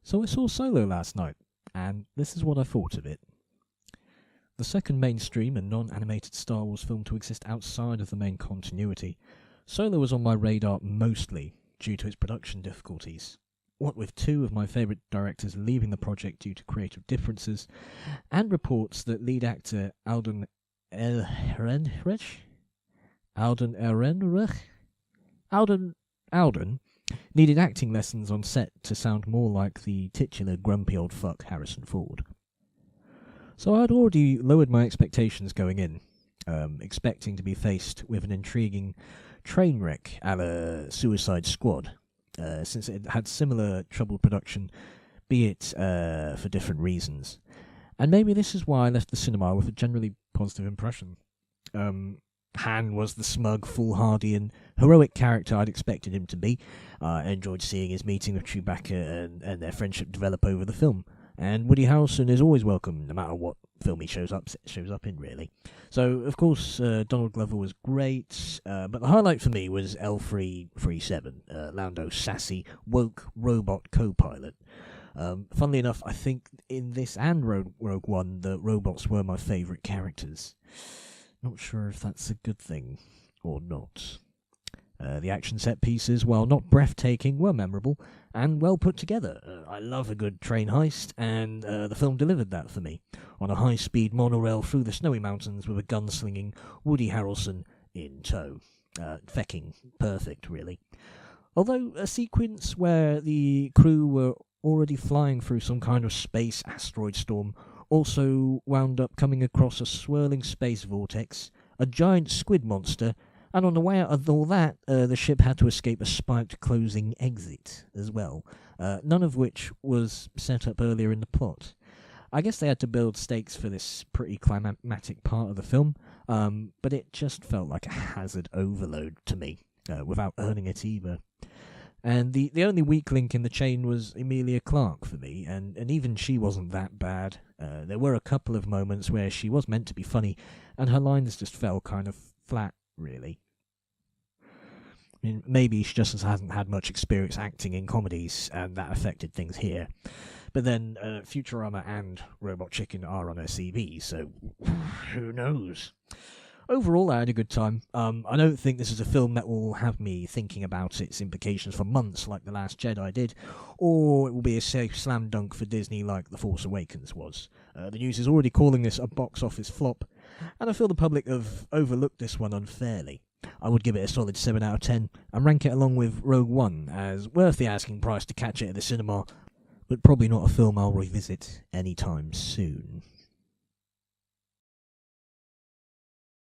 So I saw Solo last night, and this is what I thought of it. The second mainstream and non-animated Star Wars film to exist outside of the main continuity, Solo was on my radar mostly due to its production difficulties. What with two of my favourite directors leaving the project due to creative differences, and reports that lead actor Alden Ehrenreich needed acting lessons on set to sound more like the titular grumpy old fuck Harrison Ford. So I had already lowered my expectations going in, expecting to be faced with an intriguing train wreck a la Suicide Squad, since it had similar troubled production, be it for different reasons. And maybe this is why I left the cinema with a generally positive impression. Han was the smug, foolhardy and heroic character I'd expected him to be. I enjoyed seeing his meeting with Chewbacca and their friendship develop over the film. And Woody Harrelson is always welcome, no matter what film he shows up in, really. So, of course, Donald Glover was great, but the highlight for me was L337, Lando's sassy, woke robot co-pilot. Funnily enough, I think in this and Rogue One, the robots were my favourite characters. Not sure if that's a good thing or not. The action set pieces, while not breathtaking, were memorable and well put together. I love a good train heist, and the film delivered that for me, on a high-speed monorail through the snowy mountains with a gunslinging Woody Harrelson in tow. Fecking perfect, really. Although a sequence where the crew were already flying through some kind of space asteroid storm also wound up coming across a swirling space vortex, a giant squid monster, and on the way out of all that, the ship had to escape a spiked closing exit as well, none of which was set up earlier in the plot. I guess they had to build stakes for this pretty climactic part of the film, but it just felt like a hazard overload to me, without earning it either. And the only weak link in the chain was Emilia Clarke for me, and even she wasn't that bad. There were a couple of moments where she was meant to be funny, and her lines just fell kind of flat, really. I mean, maybe she just hasn't had much experience acting in comedies, and that affected things here. But then, Futurama and Robot Chicken are on her CV, so who knows? Overall, I had a good time. I don't think this is a film that will have me thinking about its implications for months like The Last Jedi did, or it will be a safe slam dunk for Disney like The Force Awakens was. The news is already calling this a box office flop, and I feel the public have overlooked this one unfairly. I would give it a solid 7 out of 10, and rank it along with Rogue One as worth the asking price to catch it at the cinema, but probably not a film I'll revisit anytime soon.